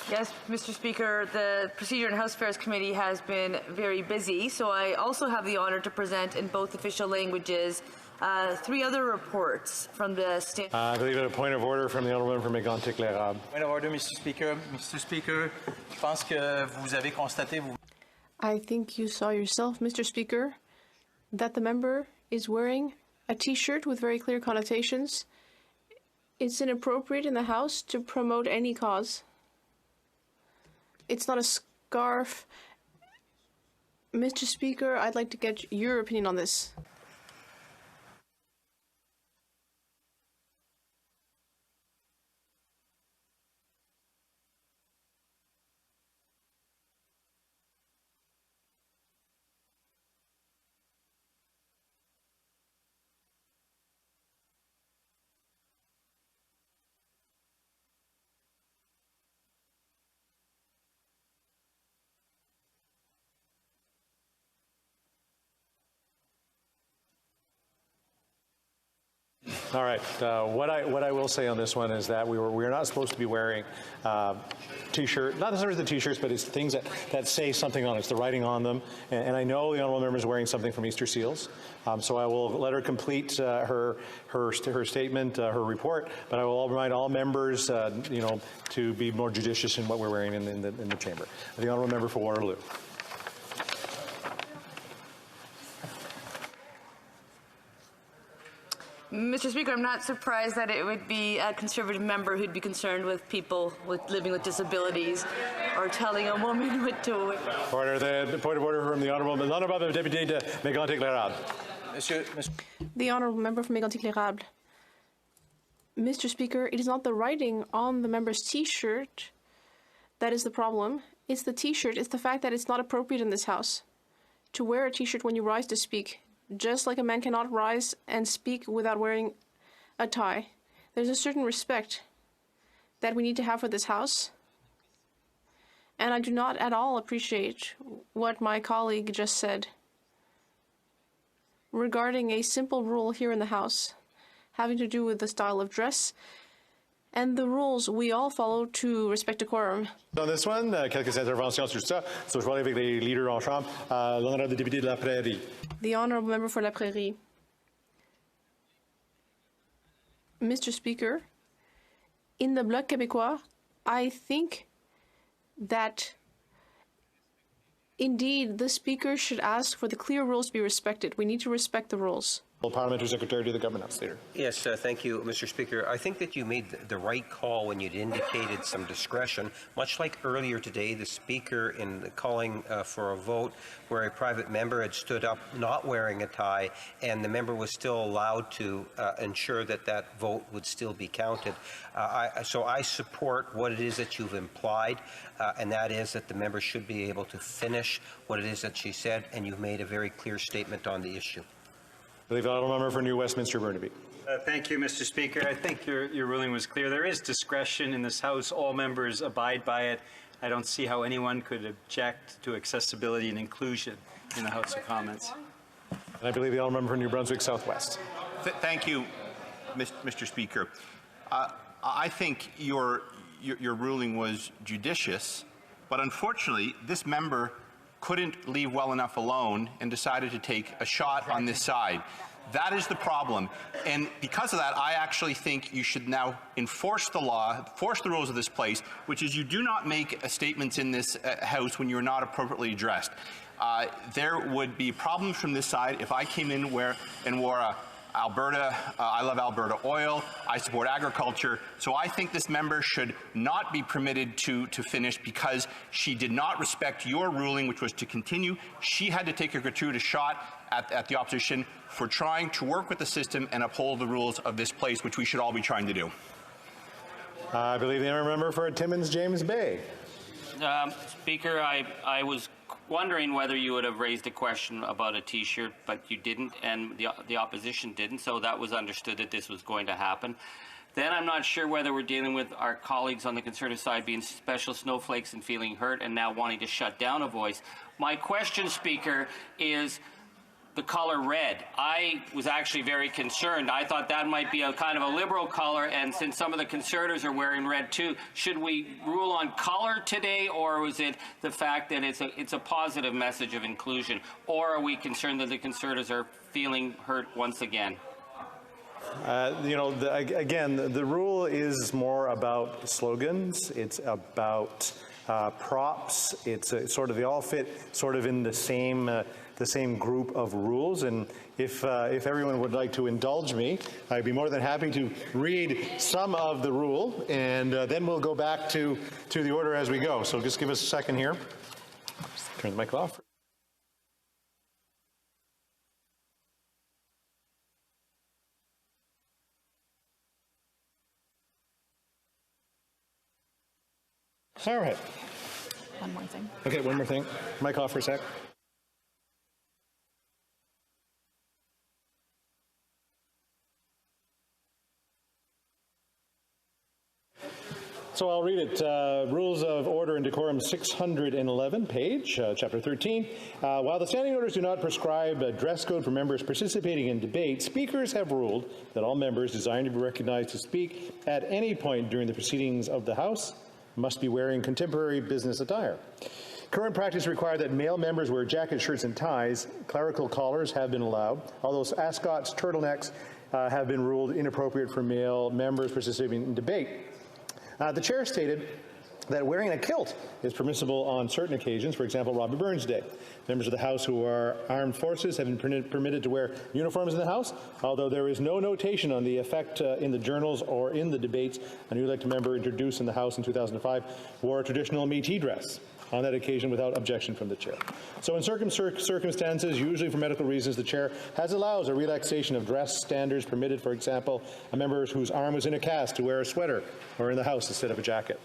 Yes, Mr. Speaker, the Procedure and House Affairs Committee has been very busy, so I also have the honour to present in both official languages 3 other reports from the state. I believe a point of order from the honourable member from Mégantic-Lérable. Point of order, Mr. Speaker. Mr. Speaker, je pense que vous avez constaté. I think you saw yourself, Mr. Speaker, that the member is wearing a T-shirt with very clear connotations. It's inappropriate in the House to promote any cause. It's not a scarf. Mr. Speaker, I'd like to get your opinion on this. All right. What I will say on this one is that we're not supposed to be wearing T-shirt, not necessarily the T-shirts, but it's things that say something on it. It's the writing on them. And I know the honourable member is wearing something from Easter Seals, so I will let her complete her statement, her report. But I will remind all members, to be more judicious in what we're wearing in the chamber. The honourable member for Waterloo. Mr. Speaker, I'm not surprised that it would be a Conservative member who'd be concerned with people living with disabilities or telling a woman what to wear. Order. The point of order from the honourable deputy de Mégantic-Lérable. The honourable member from Mégantic-Lérable. Mr. Speaker, it is not the writing on the member's T-shirt that is the problem. It's the T-shirt. It's the fact that it's not appropriate in this House to wear a T-shirt when you rise to speak. Just like a man cannot rise and speak without wearing a tie. There's a certain respect that we need to have for this House. And I do not at all appreciate what my colleague just said regarding a simple rule here in the House having to do with the style of dress and the rules we all follow to respect decorum. On this one, quelques interventions sur ça. So je vais aller avec les leaders en chambre. L'honorable député de la Prairie. The honourable member for La Prairie. Mr. Speaker, in the Bloc Québécois, I think that indeed the Speaker should ask for the clear rules to be respected. We need to respect the rules. Parliamentary Secretary to the Government House Leader. Yes, thank you, Mr. Speaker. I think that you made the right call when you indicated some discretion. Much like earlier today, the Speaker, in calling for a vote where a private member had stood up not wearing a tie, and the member was still allowed to ensure that that vote would still be counted. So I support what it is that you've implied, and that is that the member should be able to finish what it is that she said, and you've made a very clear statement on the issue. I believe the honourable member for New Westminster Burnaby. Thank you, Mr. Speaker. I think your ruling was clear. There is discretion in this House. All members abide by it. I don't see how anyone could object to accessibility and inclusion in the House of Commons. And I believe the honourable member for New Brunswick Southwest. Thank you, Mr. Speaker. I think your ruling was judicious, but unfortunately, this member couldn't leave well enough alone and decided to take a shot on this side. That is the problem. And because of that, I actually think you should now enforce the law, enforce the rules of this place, which is you do not make statements in this House when you're not appropriately addressed. There would be problems from this side if I came in and wore a Alberta, I love Alberta oil, I support agriculture, so I think this member should not be permitted to finish because she did not respect your ruling, which was to continue. She had to take a gratuitous shot at the opposition for trying to work with the system and uphold the rules of this place, which we should all be trying to do. I believe the honourable member for Timmins James Bay. Speaker, I was wondering whether you would have raised a question about a T-shirt, but you didn't, and the opposition didn't, so that was understood that this was going to happen. Then I'm not sure whether we're dealing with our colleagues on the Conservative side being special snowflakes and feeling hurt and now wanting to shut down a voice. My question, Speaker, is the color red. I was actually very concerned. I thought that might be a kind of a liberal color, and since some of the conservatives are wearing red too, should we rule on color today, or was it the fact that it's a positive message of inclusion, or are we concerned that the conservatives are feeling hurt once again? Again, the rule is more about slogans. It's about props. It's sort of, they all fit sort of in the same group of rules. And if everyone would like to indulge me, I'd be more than happy to read some of the rule, and then we'll go back to the order as we go. So just give us a second here. Turn the mic off. All right. One more thing. Okay, one more thing. Mic off for a sec. So I'll read it. Rules of Order and Decorum 611 page, Chapter 13. While the standing orders do not prescribe a dress code for members participating in debate, speakers have ruled that all members desiring to be recognized to speak at any point during the proceedings of the House must be wearing contemporary business attire. Current practice requires that male members wear jackets, shirts, and ties. Clerical collars have been allowed, although ascots, turtlenecks have been ruled inappropriate for male members participating in debate. The chair stated that wearing a kilt is permissible on certain occasions, for example, Robert Burns Day. Members of the House who are armed forces have been permitted to wear uniforms in the House, although there is no notation on the effect in the journals or in the debates. A new elected member introduced in the House in 2005 wore a traditional Métis dress on that occasion without objection from the chair. So in circumstances, usually for medical reasons, the chair has allowed a relaxation of dress standards permitted, for example, a member whose arm was in a cast to wear a sweater or in the House instead of a jacket.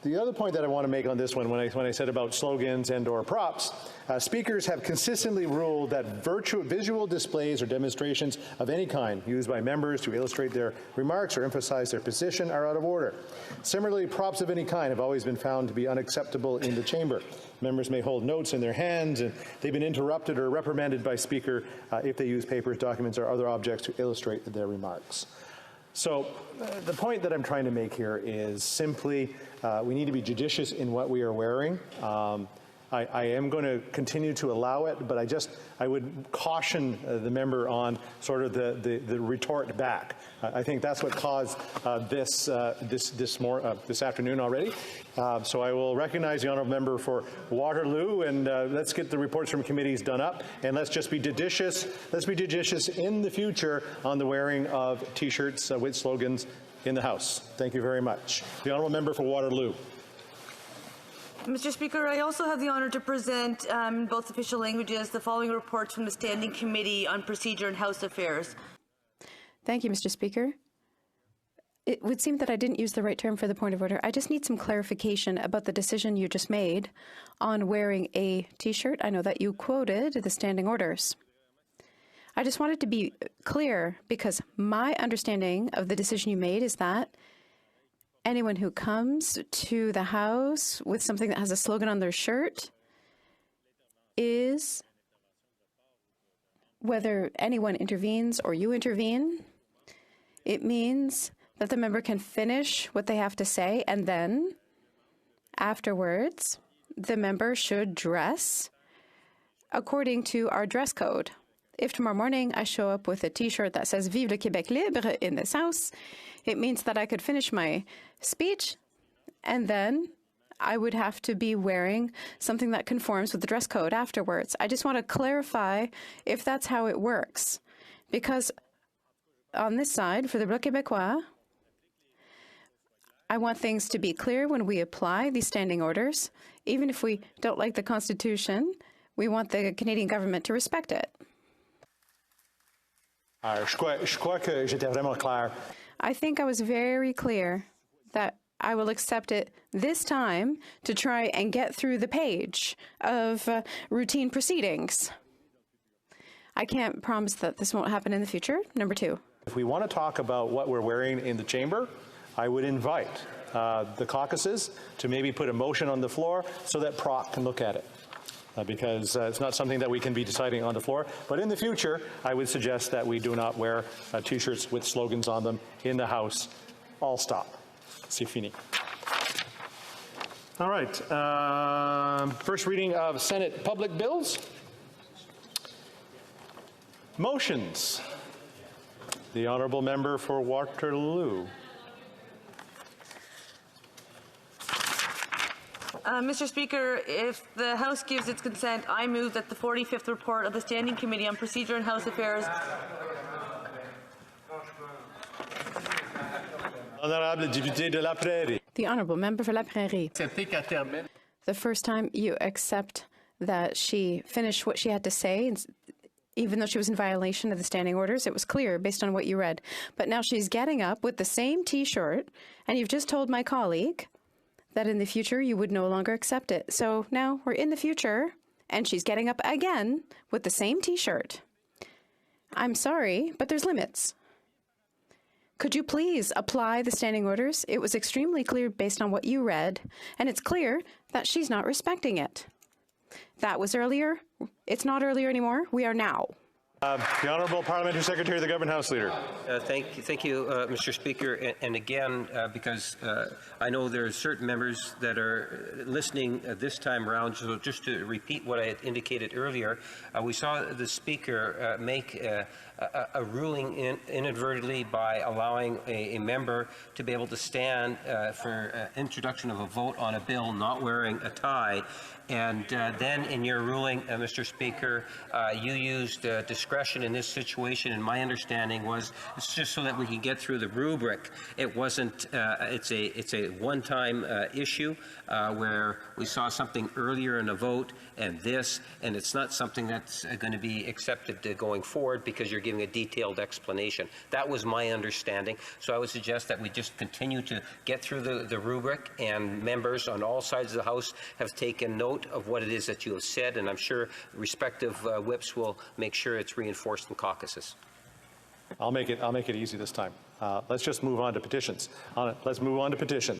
The other point that I want to make on this one, when I said about slogans and or props, speakers have consistently ruled that visual displays or demonstrations of any kind used by members to illustrate their remarks or emphasize their position are out of order. Similarly, props of any kind have always been found to be unacceptable in the chamber. Members may hold notes in their hands, and they've been interrupted or reprimanded by speaker if they use papers, documents, or other objects to illustrate their remarks. So the point that I'm trying to make here is simply we need to be judicious in what we are wearing. I am going to continue to allow it, but I would caution the member on sort of the retort back. I think that's what caused this afternoon already. So I will recognize the honourable member for Waterloo, and let's get the reports from committees done up, and let's just be judicious. Let's be judicious in the future on the wearing of T-shirts with slogans in the House. Thank you very much. The honourable member for Waterloo. Mr. Speaker, I also have the honour to present in both official languages the following reports from the Standing Committee on Procedure and House Affairs. Thank you, Mr. Speaker. It would seem that I didn't use the right term for the point of order. I just need some clarification about the decision you just made on wearing a T-shirt. I know that you quoted the standing orders. I just wanted to be clear because my understanding of the decision you made is that anyone who comes to the House with something that has a slogan on their shirt is, whether anyone intervenes or you intervene, it means that the member can finish what they have to say, and then afterwards, the member should dress according to our dress code. If tomorrow morning I show up with a T-shirt that says Vive le Québec libre in this House, it means that I could finish my speech, and then I would have to be wearing something that conforms with the dress code afterwards. I just want to clarify if that's how it works, because on this side, for the Bloc Québécois, I want things to be clear when we apply these standing orders. Even if we don't like the Constitution, we want the Canadian government to respect it. Je crois que j'étais vraiment clair. I think I was very clear that I will accept it this time to try and get through the page of routine proceedings. I can't promise that this won't happen in the future. Number two. If we want to talk about what we're wearing in the chamber, I would invite the caucuses to maybe put a motion on the floor so that Proc can look at it. because it's not something that we can be deciding on the floor. But in the future, I would suggest that we do not wear T-shirts with slogans on them in the House. All stop. C'est fini. All right. First reading of Senate public bills. Motions. The honourable member for Waterloo. Mr. Speaker, if the House gives its consent, I move that the 45th report of the Standing Committee on Procedure and House Affairs Honorable député de la Prairie. The honourable member for La Prairie. The first time you accept that she finished what she had to say, even though she was in violation of the standing orders, it was clear based on what you read. But now she's getting up with the same T-shirt, and you've just told my colleague that in the future you would no longer accept it. So now we're in the future, and she's getting up again with the same T-shirt. I'm sorry, but there's limits. Could you please apply the standing orders? It was extremely clear based on what you read, and it's clear that she's not respecting it. That was earlier. It's not earlier anymore. We are now. The Honourable Parliamentary Secretary of the Government House Leader. Thank you, Mr. Speaker. And again, because I know there are certain members that are listening this time around, so just to repeat what I had indicated earlier, we saw the Speaker make a ruling inadvertently by allowing a member to be able to stand for introduction of a vote on a bill not wearing a tie. And then in your ruling, Mr. Speaker, you used discretion in this situation, and my understanding was it's just so that we can get through the rubric. It wasn't, it's a one-time issue where we saw something earlier in a vote and it's not something that's going to be accepted going forward because you're giving a detailed explanation. That was my understanding. So I would suggest that we just continue to get through the rubric, and members on all sides of the House have taken note of what it is that you have said, and I'm sure respective whips will make sure it's reinforced in caucuses. I'll make it easy this time. Let's just move on to petitions. Let's move on to petitions.